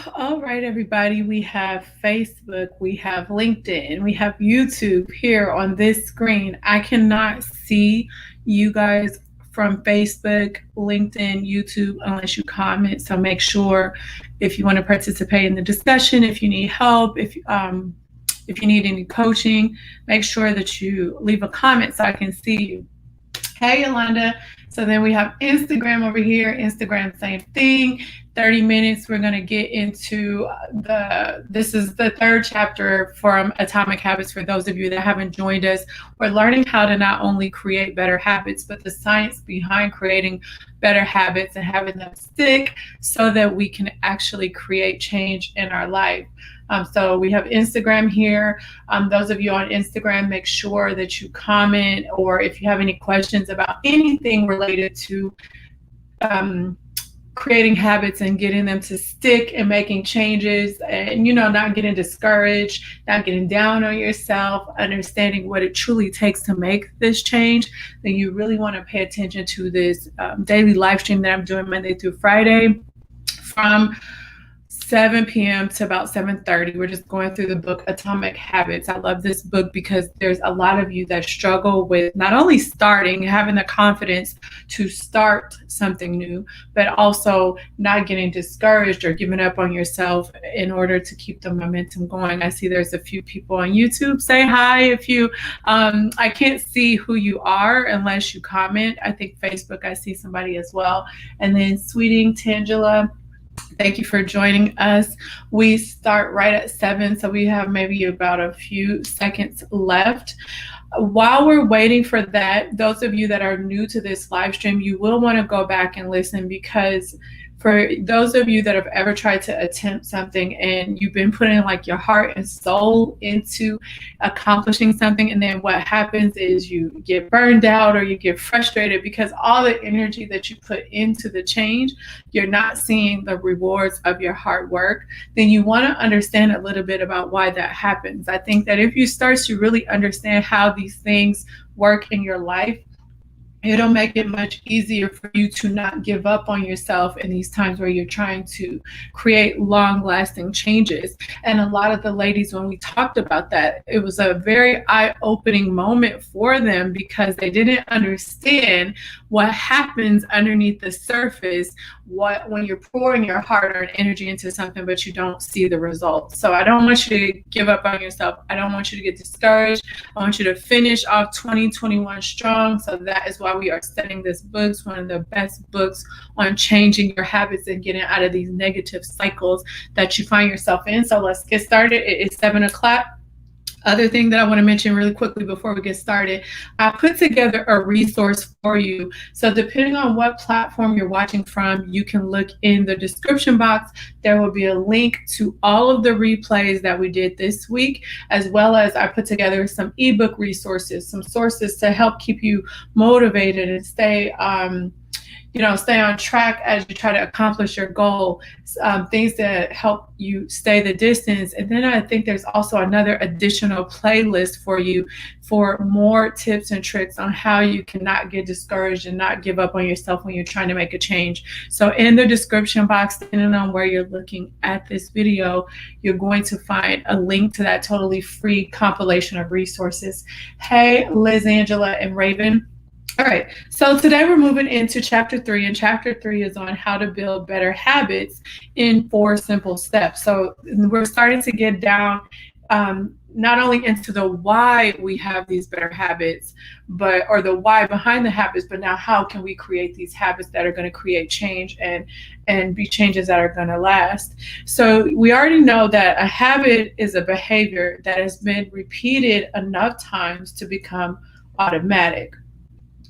All right, everybody. We have Facebook, we have LinkedIn, we have YouTube here on this screen. I cannot see you guys from Facebook, LinkedIn, YouTube unless you comment. So make sure if you want to participate in the discussion, if you need help, if you need any coaching, make sure that you leave a comment so I can see you. Hey, Yolanda. So then we have Instagram over here. Instagram, same thing. 30 minutes. We're going to get into this is the third chapter from Atomic Habits. For those of you that haven't joined us, we're learning how to not only create better habits, but the science behind creating better habits and having them stick so that we can actually create change in our life. So we have Instagram here. Those of you on Instagram, make sure that you comment, or if you have any questions about anything related to creating habits and getting them to stick and making changes, and not getting discouraged, not getting down on yourself, understanding what it truly takes to make this change, then you really want to pay attention to this daily live stream that I'm doing Monday through Friday from 7 p.m. to about 7:30. We're just going through the book Atomic Habits. I love this book because there's a lot of you that struggle with not only starting, having the confidence to start something new, but also not getting discouraged or giving up on yourself in order to keep the momentum going. I see there's a few people on YouTube. Say hi if you, I can't see who you are unless you comment. I think Facebook, I see somebody as well. And then Sweeting, Tangela, thank you for joining us. We start right at 7, so we have maybe about a few seconds left. While we're waiting for that, those of you that are new to this live stream, you will want to go back and listen, because for those of you that have ever tried to attempt something and you've been putting like your heart and soul into accomplishing something, and then what happens is you get burned out or you get frustrated because all the energy that you put into the change, you're not seeing the rewards of your hard work, then you want to understand a little bit about why that happens. I think that if you start to really understand how these things work in your life, it'll make it much easier for you to not give up on yourself in these times where you're trying to create long-lasting changes. And a lot of the ladies, when we talked about that, it was a very eye-opening moment for them because they didn't understand what happens underneath the surface when you're pouring your heart or energy into something but you don't see the results. So I don't want you to give up on yourself. I don't want you to get discouraged. I want you to finish off 2021 strong. So that is why we are studying this book. It's one of the best books on changing your habits and getting out of these negative cycles that you find yourself in. So let's get started. It is 7 o'clock. Other thing that I want to mention really quickly before we get started, I put together a resource for you. So depending on what platform you're watching from, you can look in the description box. There will be a link to all of the replays that we did this week, as well as I put together some ebook resources, some sources to help keep you motivated and stay on track as you try to accomplish your goal, things that help you stay the distance. And then I think there's also another additional playlist for you for more tips and tricks on how you cannot get discouraged and not give up on yourself when you're trying to make a change. So in the description box, depending on where you're looking at this video, you're going to find a link to that totally free compilation of resources. Hey, Liz, Angela, and Raven. All right, so today we're moving into chapter 3, and chapter 3 is on how to build better habits in 4 simple steps. So we're starting to get down not only into the why we have these better habits, or the why behind the habits, but now how can we create these habits that are going to create change and be changes that are going to last. So we already know that a habit is a behavior that has been repeated enough times to become automatic.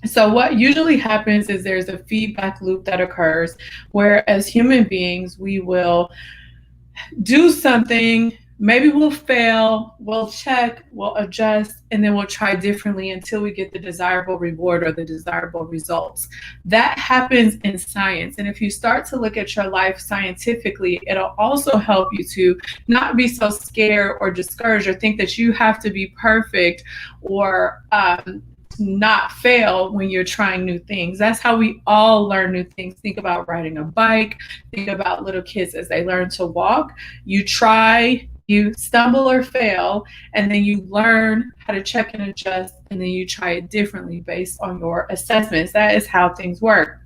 So what usually happens is there's a feedback loop that occurs where as human beings, we will do something, maybe we'll fail, we'll check, we'll adjust, and then we'll try differently until we get the desirable reward or the desirable results. That happens in science. And if you start to look at your life scientifically, it'll also help you to not be so scared or discouraged or think that you have to be perfect or not fail when you're trying new things. That's how we all learn new things. Think about riding a bike. Think about little kids as they learn to walk. You try, you stumble or fail, and then you learn how to check and adjust, and then you try it differently based on your assessments. That is how things work.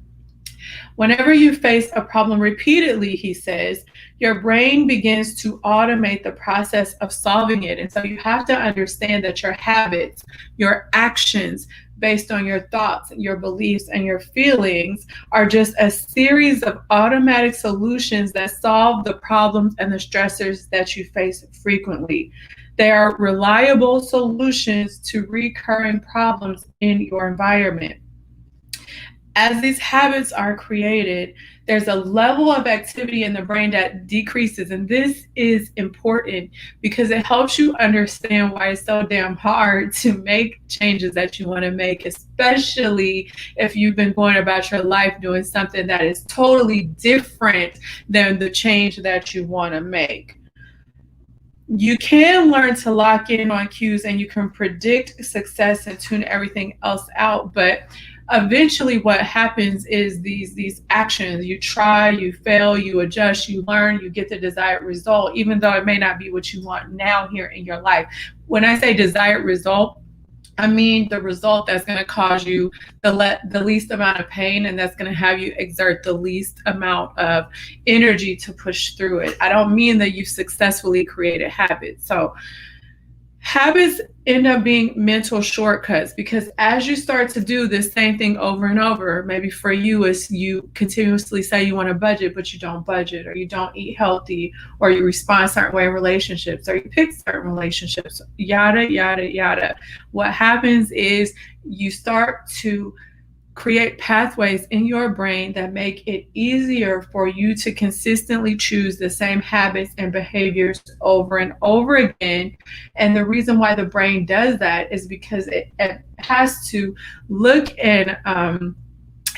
Whenever you face a problem repeatedly, he says, your brain begins to automate the process of solving it. And so you have to understand that your habits, your actions, based on your thoughts, your beliefs, and your feelings are just a series of automatic solutions that solve the problems and the stressors that you face frequently. They are reliable solutions to recurring problems in your environment. As these habits are created, there's a level of activity in the brain that decreases. And this is important because it helps you understand why it's so damn hard to make changes that you want to make, especially if you've been going about your life doing something that is totally different than the change that you want to make. You can learn to lock in on cues and you can predict success and tune everything else out, but eventually what happens is these actions, you try, you fail, you adjust, you learn, you get the desired result, even though it may not be what you want now here in your life. When I say desired result, I mean the result that's going to cause you the least amount of pain, and that's going to have you exert the least amount of energy to push through it. I don't mean that you've successfully created habits. So habits end up being mental shortcuts, because as you start to do this same thing over and over, maybe for you is you continuously say you want to budget, but you don't budget, or you don't eat healthy, or you respond a certain way in relationships, or you pick certain relationships, yada, yada, yada. What happens is you start to create pathways in your brain that make it easier for you to consistently choose the same habits and behaviors over and over again. And the reason why the brain does that is because it has to look and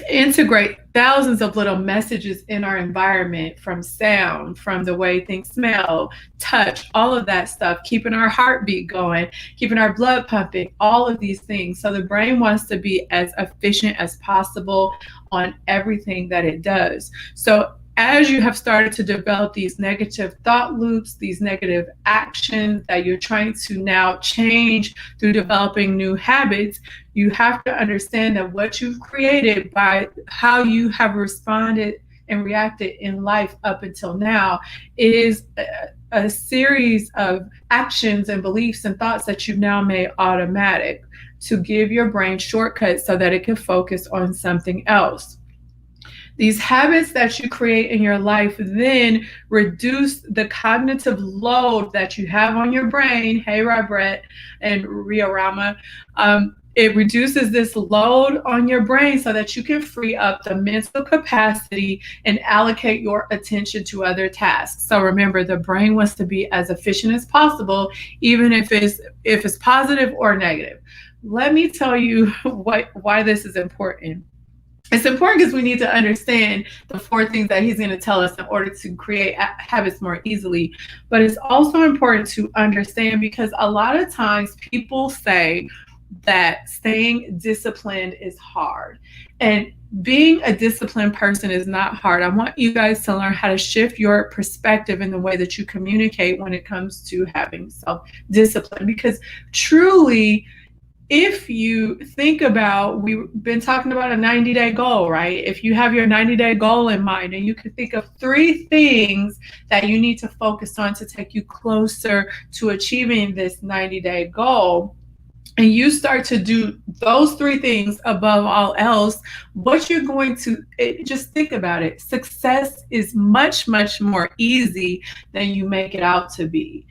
integrate thousands of little messages in our environment, from sound, from the way things smell, touch, all of that stuff, keeping our heartbeat going, keeping our blood pumping, all of these things. So the brain wants to be as efficient as possible on everything that it does. So as you have started to develop these negative thought loops, these negative actions that you're trying to now change through developing new habits, you have to understand that what you've created by how you have responded and reacted in life up until now is a series of actions and beliefs and thoughts that you've now made automatic to give your brain shortcuts so that it can focus on something else. These habits that you create in your life then reduce the cognitive load that you have on your brain. Hey, Robert and Rio Rama. It reduces this load on your brain so that you can free up the mental capacity and allocate your attention to other tasks. So remember, the brain wants to be as efficient as possible, even if it's positive or negative. Let me tell you why this is important. It's important because we need to understand the 4 things that he's going to tell us in order to create habits more easily. But it's also important to understand because a lot of times people say that staying disciplined is hard. And being a disciplined person is not hard. I want you guys to learn how to shift your perspective in the way that you communicate when it comes to having self-discipline. Because truly, if you think about, we've been talking about a 90-day goal, right? If you have your 90-day goal in mind and you can think of 3 things that you need to focus on to take you closer to achieving this 90-day goal, and you start to do those 3 things above all else, what you're going to, just think about it. Success is much, much more easy than you make it out to be.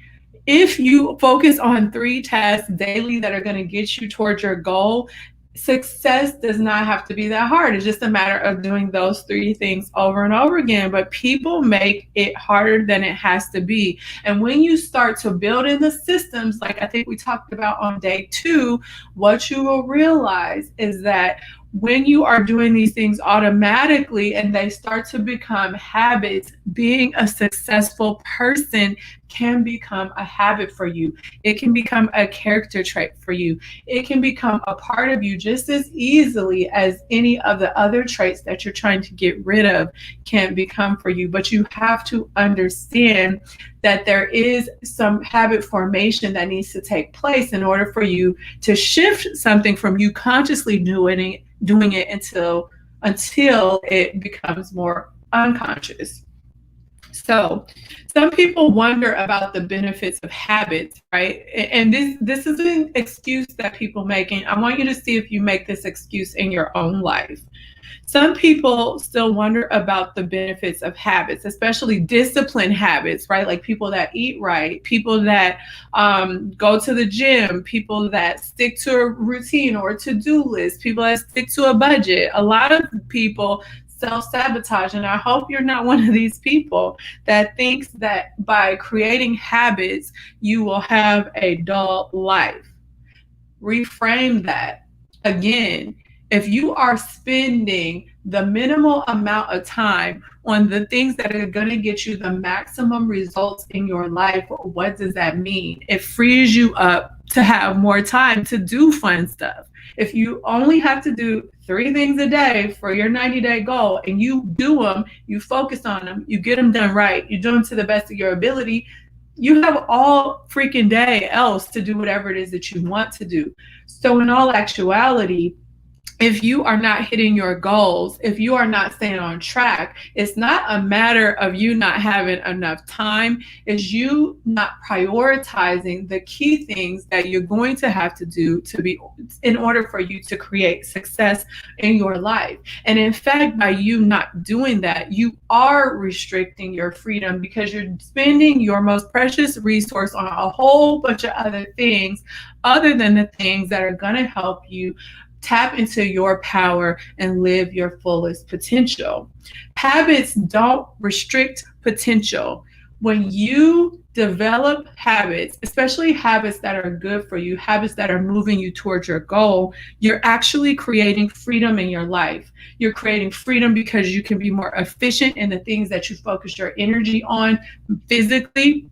If you focus on 3 tasks daily that are going to get you towards your goal, success does not have to be that hard. It's just a matter of doing those 3 things over and over again. But people make it harder than it has to be. And when you start to build in the systems, like I think we talked about on day 2, what you will realize is that when you are doing these things automatically and they start to become habits, being a successful person can become a habit for you. It can become a character trait for you. It can become a part of you just as easily as any of the other traits that you're trying to get rid of can become for you. But you have to understand that there is some habit formation that needs to take place in order for you to shift something from you consciously doing it until it becomes more unconscious. So some people wonder about the benefits of habits, right? And this is an excuse that people make, and I want you to see if you make this excuse in your own life. Some people still wonder about the benefits of habits, especially disciplined habits, right? Like people that eat right, people that go to the gym, people that stick to a routine or a to-do list, people that stick to a budget. A lot of people self-sabotage, and I hope you're not one of these people that thinks that by creating habits, you will have a dull life. Reframe that. Again, if you are spending the minimal amount of time on the things that are going to get you the maximum results in your life, what does that mean? It frees you up to have more time to do fun stuff. If you only have to do 3 things a day for your 90-day goal and you do them, you focus on them, you get them done right, you do them to the best of your ability, you have all freaking day else to do whatever it is that you want to do. So in all actuality, if you are not hitting your goals, if you are not staying on track, it's not a matter of you not having enough time. It's you not prioritizing the key things that you're going to have to do in order for you to create success in your life. And in fact, by you not doing that, you are restricting your freedom because you're spending your most precious resource on a whole bunch of other things other than the things that are going to help you tap into your power and live your fullest potential. Habits don't restrict potential. When you develop habits, especially habits that are good for you, habits that are moving you towards your goal, you're actually creating freedom in your life. You're creating freedom because you can be more efficient in the things that you focus your energy on physically,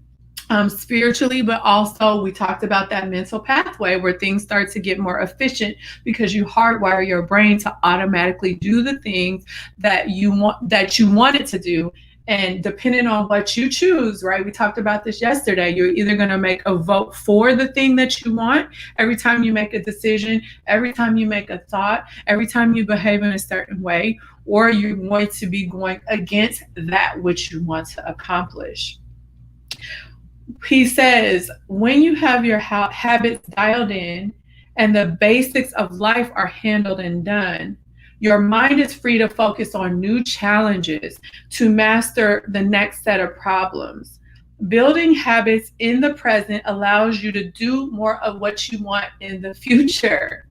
spiritually, but also we talked about that mental pathway where things start to get more efficient because you hardwire your brain to automatically do the things that you want it to do. And depending on what you choose, right? We talked about this yesterday. You're either going to make a vote for the thing that you want every time you make a decision, every time you make a thought, every time you behave in a certain way, or you're going to be going against that which you want to accomplish. He says, when you have your habits dialed in and the basics of life are handled and done, your mind is free to focus on new challenges to master the next set of problems. Building habits in the present allows you to do more of what you want in the future.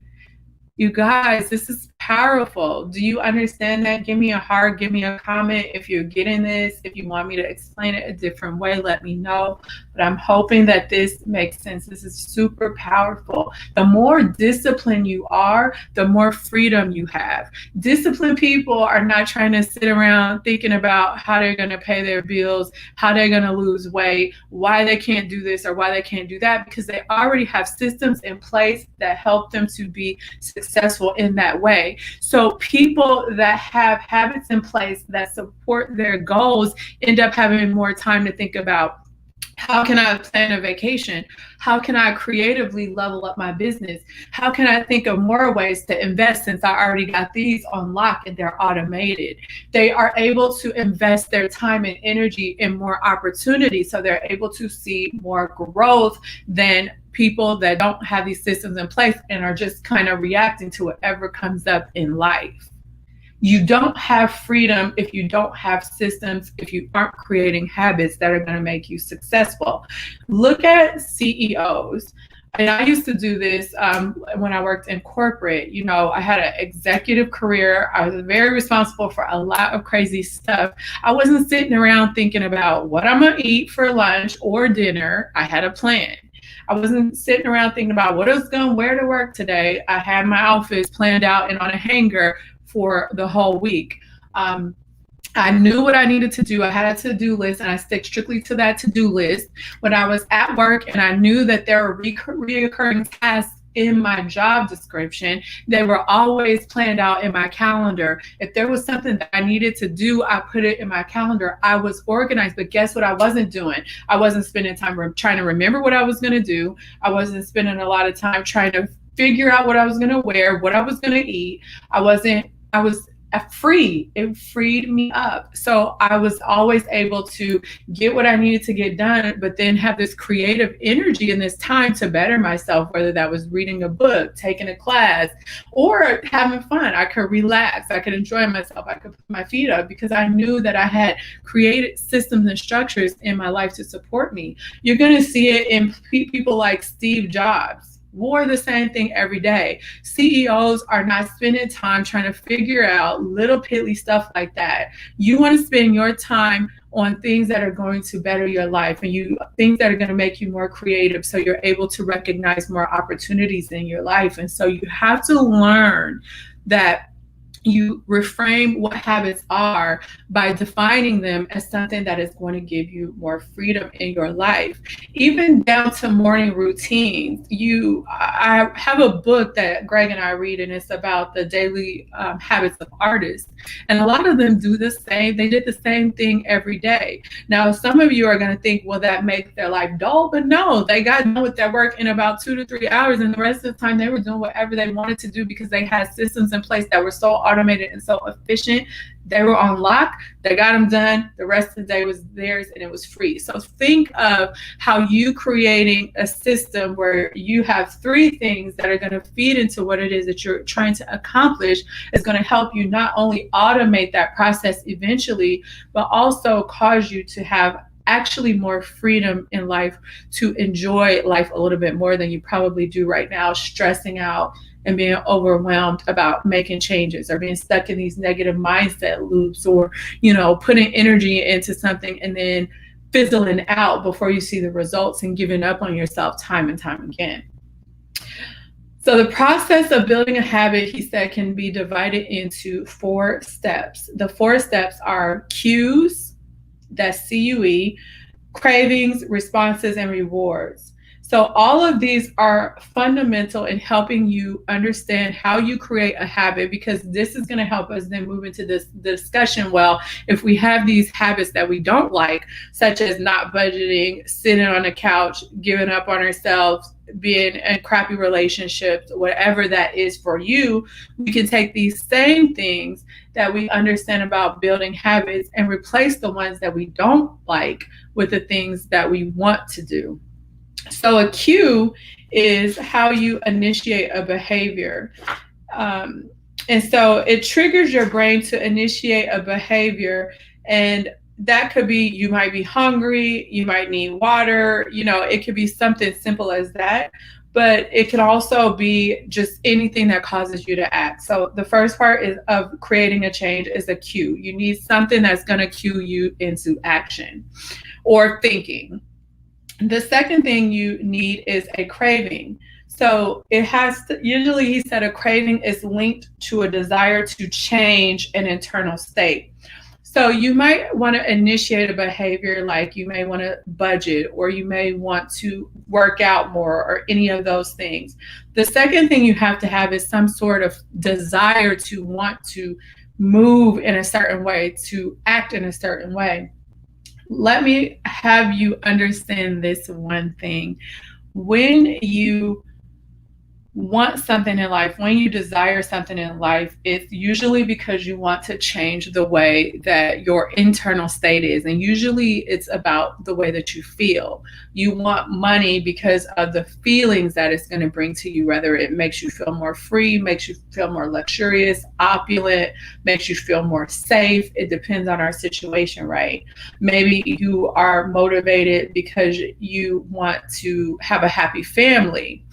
You guys, this is powerful. Do you understand that? Give me a heart, give me a comment if you're getting this. If you want me to explain it a different way, let me know. But I'm hoping that this makes sense. This is super powerful. The more disciplined you are, the more freedom you have. Disciplined people are not trying to sit around thinking about how they're going to pay their bills, how they're going to lose weight, why they can't do this or why they can't do that, because they already have systems in place that help them to be successful in that way. So people that have habits in place that support their goals end up having more time to think about, how can I plan a vacation? How can I creatively level up my business? How can I think of more ways to invest since I already got these on lock and they're automated? They are able to invest their time and energy in more opportunity, so they're able to see more growth than people that don't have these systems in place and are just kind of reacting to whatever comes up in life. You don't have freedom if you don't have systems, if you aren't creating habits that are going to make you successful. Look at CEOs. And I used to do this when I worked in corporate. You know, I had an executive career. I was very responsible for a lot of crazy stuff. I wasn't sitting around thinking about what I'm going to eat for lunch or dinner. I had a plan. I wasn't sitting around thinking about what I was going to wear to work today. I had my outfits planned out and on a hanger for the whole week. I knew what I needed to do. I had a to-do list, and I stick strictly to that to-do list. When I was at work and I knew that there were reoccurring tasks in my job description, they were always planned out in my calendar. If there was something that I needed to do, I put it in my calendar. I was organized, but guess what I wasn't doing? I wasn't spending time trying to remember what I was going to do. I wasn't spending a lot of time trying to figure out what I was going to wear, what I was going to eat. I was free. It freed me up. So I was always able to get what I needed to get done, but then have this creative energy and this time to better myself, whether that was reading a book, taking a class, or having fun. I could relax. I could enjoy myself. I could put my feet up because I knew that I had created systems and structures in my life to support me. You're going to see it in people like Steve Jobs. Wore the same thing every day. CEOs are not spending time trying to figure out little piddly stuff like that. You want to spend your time on things that are going to better your life, and things that are going to make you more creative, so you're able to recognize more opportunities in your life. And so you have to learn that you reframe what habits are by defining them as something that is going to give you more freedom in your life, even down to morning routines. I have a book that Greg and I read, and it's about the daily habits of artists, and a lot of them do the same. They did the same thing every day. Now, some of you are going to think, well, that makes their life dull, but no, they got done with their work in about 2 to 3 hours, and the rest of the time they were doing whatever they wanted to do because they had systems in place that were so automated and so efficient. They were on lock. They got them done. The rest of the day was theirs, and it was free. So think of how you creating a system where you have 3 things that are going to feed into what it is that you're trying to accomplish is going to help you not only automate that process eventually, but also cause you to have actually more freedom in life, to enjoy life a little bit more than you probably do right now, stressing out and being overwhelmed about making changes, or being stuck in these negative mindset loops, or putting energy into something and then fizzling out before you see the results, and giving up on yourself time and time again. So the process of building a habit, he said, can be divided into 4 steps. The 4 steps are cues, that's CUE, cravings, responses, and rewards. So all of these are fundamental in helping you understand how you create a habit, because this is going to help us then move into this discussion. Well, if we have these habits that we don't like, such as not budgeting, sitting on the couch, giving up on ourselves, being in crappy relationships, whatever that is for you, we can take these same things that we understand about building habits and replace the ones that we don't like with the things that we want to do. So a cue is how you initiate a behavior. And so it triggers your brain to initiate a behavior. And that could be, you might be hungry, you might need water, it could be something simple as that. But it can also be just anything that causes you to act. So the first part of creating a change is a cue. You need something that's going to cue you into action or thinking. The second thing you need is a craving. So it has to, usually he said a craving is linked to a desire to change an internal state. So you might want to initiate a behavior, like you may want to budget, or you may want to work out more, or any of those things. The second thing you have to have is some sort of desire to want to move in a certain way, to act in a certain way. Let me have you understand this one thing. When you want something in life, when you desire something in life, it's usually because you want to change the way that your internal state is. And usually it's about the way that you feel. You want money because of the feelings that it's going to bring to you, whether it makes you feel more free, makes you feel more luxurious, opulent, makes you feel more safe. It depends on our situation, right? Maybe you are motivated because you want to have a happy family.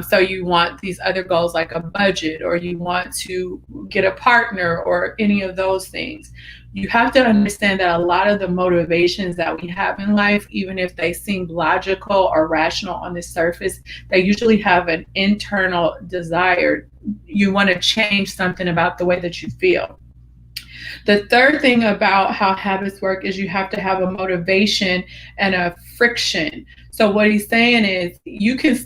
So you want these other goals like a budget, or you want to get a partner, or any of those things. You have to understand that a lot of the motivations that we have in life, even if they seem logical or rational on the surface, they usually have an internal desire. You want to change something about the way that you feel. The third thing about how habits work is you have to have a motivation and a friction. So what he's saying is you can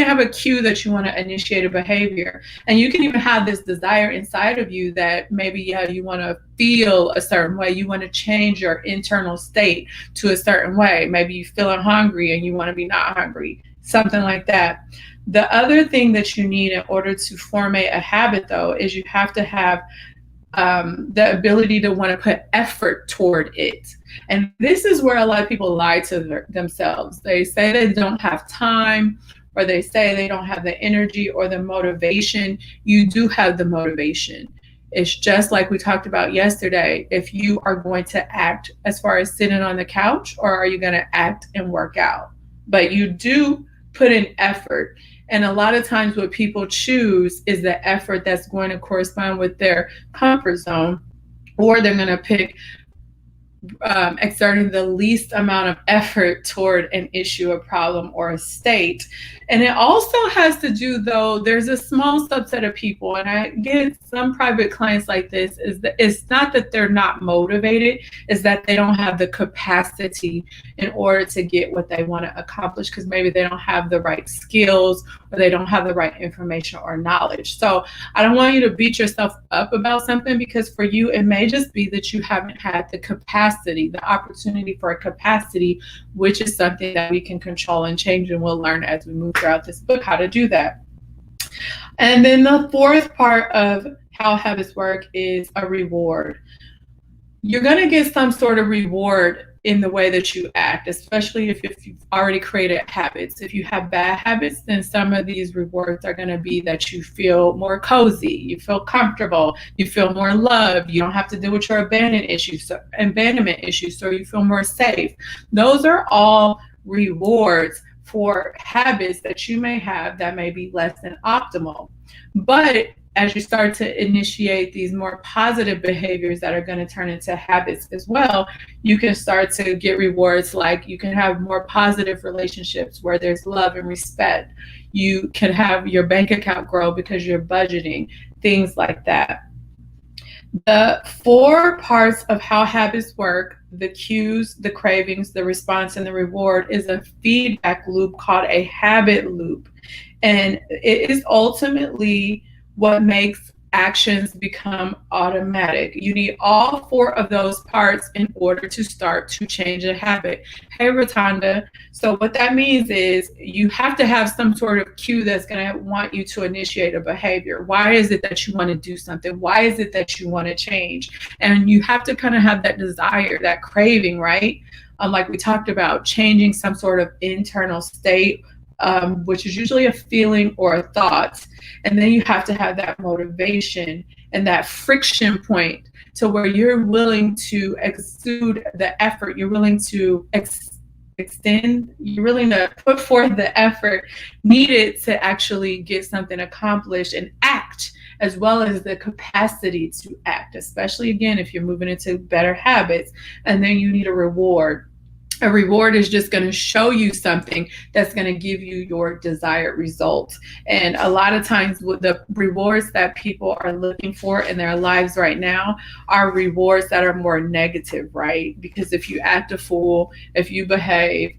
have a cue that you want to initiate a behavior, and you can even have this desire inside of you that maybe you want to feel a certain way, you want to change your internal state to a certain way. Maybe you feeling hungry and you want to be not hungry, something like that. The other thing that you need in order to formate a habit, though, is you have to have the ability to want to put effort toward it. And this is where a lot of people lie to themselves. They say they don't have time, or they say they don't have the energy or the motivation. You do have the motivation. It's just like we talked about yesterday. If you are going to act as far as sitting on the couch, or are you going to act and work out? But you do put in effort. And a lot of times what people choose is the effort that's going to correspond with their comfort zone, or they're going to pick exerting the least amount of effort toward an issue, a problem, or a state. And it also has to do, though, there's a small subset of people, and I get some private clients like this, is that it's not that they're not motivated, is that they don't have the capacity in order to get what they want to accomplish, because maybe they don't have the right skills, or they don't have the right information or knowledge. So I don't want you to beat yourself up about something, because for you, it may just be that you haven't had the capacity, the opportunity for a capacity, which is something that we can control and change, and we'll learn as we move throughout this book how to do that. And then the fourth part of how habits work is a reward. You're going to get some sort of reward in the way that you act, especially if you've already created habits. If you have bad habits, then some of these rewards are going to be that you feel more cozy, you feel comfortable, you feel more loved, you don't have to deal with your abandonment issues, so you feel more safe. Those are all rewards for habits that you may have that may be less than optimal. But as you start to initiate these more positive behaviors that are going to turn into habits as well, you can start to get rewards, like you can have more positive relationships where there's love and respect. You can have your bank account grow because you're budgeting, things like that. The four parts of how habits work, the cues, the cravings, the response, and the reward, is a feedback loop called a habit loop. And it is ultimately what makes actions become automatic. You need all four of those parts in order to start to change a habit. Hey, Rotunda. So what that means is you have to have some sort of cue that's going to want you to initiate a behavior. Why is it that you want to do something? Why is it that you want to change? And you have to kind of have that desire, that craving, right? Like we talked about, changing some sort of internal state, which is usually a feeling or a thought. And then you have to have that motivation and that friction point to where you're willing to exude the effort, you're willing to extend, you're willing to put forth the effort needed to actually get something accomplished and act, as well as the capacity to act, especially again if you're moving into better habits. And then you need a reward. A reward is just going to show you something that's going to give you your desired result. And a lot of times the rewards that people are looking for in their lives right now are rewards that are more negative, right? Because if you act a fool, if you behave,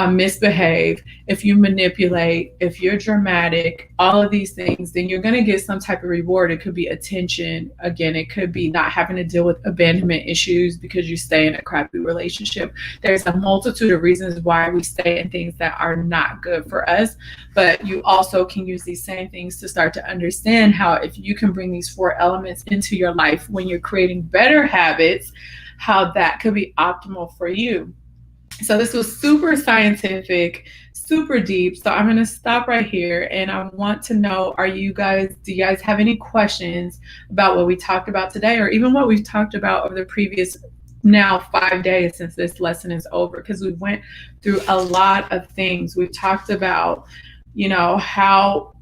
misbehave, if you manipulate, if you're dramatic, all of these things, then you're going to get some type of reward. It could be attention. Again, it could be not having to deal with abandonment issues because you stay in a crappy relationship. There's a multitude of reasons why we stay in things that are not good for us. But you also can use these same things to start to understand how, if you can bring these four elements into your life when you're creating better habits, how that could be optimal for you. So this was super scientific, super deep. So I'm going to stop right here, and I want to know, do you guys have any questions about what we talked about today, or even what we've talked about over the previous now 5 days since this lesson is over? Because we went through a lot of things. We've talked about, how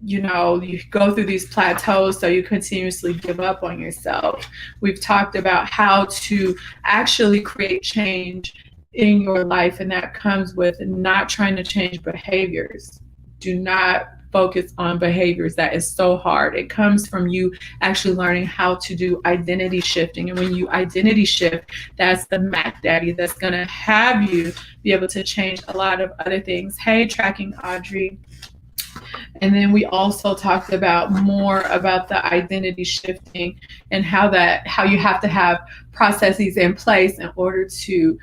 you go through these plateaus, so you continuously give up on yourself. We've talked about how to actually create change in your life, and that comes with not trying to change behaviors. Do not focus on behaviors. That is so hard. It comes from you actually learning how to do identity shifting. And when you identity shift, that's the Mac Daddy that's going to have you be able to change a lot of other things. Hey, tracking Audrey. And then we also talked about more about the identity shifting and how you have to have processes in place in order to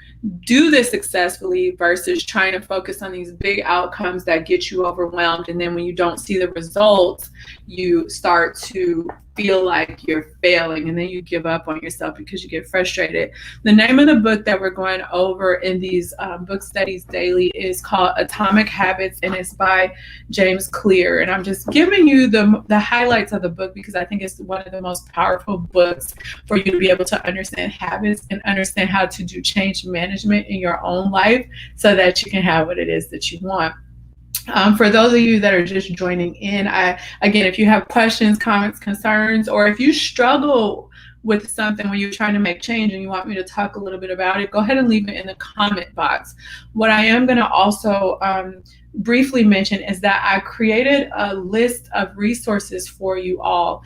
do this successfully versus trying to focus on these big outcomes that get you overwhelmed. And then when you don't see the results, you start to feel like you're failing, and then you give up on yourself because you get frustrated. The name of the book that we're going over in these book studies daily is called Atomic Habits, and it's by James Clear. And I'm just giving you the highlights of the book because I think it's one of the most powerful books for you to be able to understand habits and understand how to do change management in your own life so that you can have what it is that you want. For those of you that are just joining in, again, if you have questions, comments, concerns, or if you struggle with something when you're trying to make change and you want me to talk a little bit about it, go ahead and leave it in the comment box. What I am going to also briefly mention is that I created a list of resources for you all.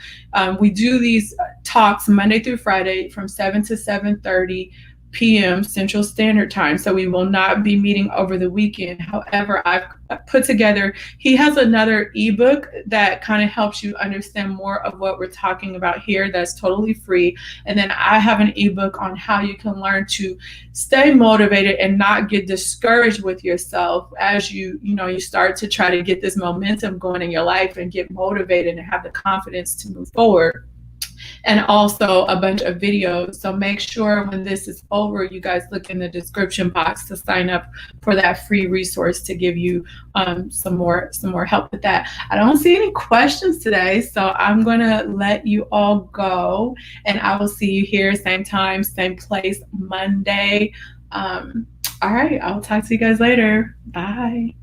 We do these talks Monday through Friday from 7 to 7:30 p.m. Central Standard Time. So we will not be meeting over the weekend. However, I've put together, he has another ebook that kind of helps you understand more of what we're talking about here. That's totally free. And then I have an ebook on how you can learn to stay motivated and not get discouraged with yourself as you start to try to get this momentum going in your life and get motivated and have the confidence to move forward. And also a bunch of videos. So make sure when this is over, you guys look in the description box to sign up for that free resource to give you some more help with that. I don't see any questions today, so I'm gonna let you all go, and I will see you here same time, same place Monday. All right, I'll talk to you guys later. Bye.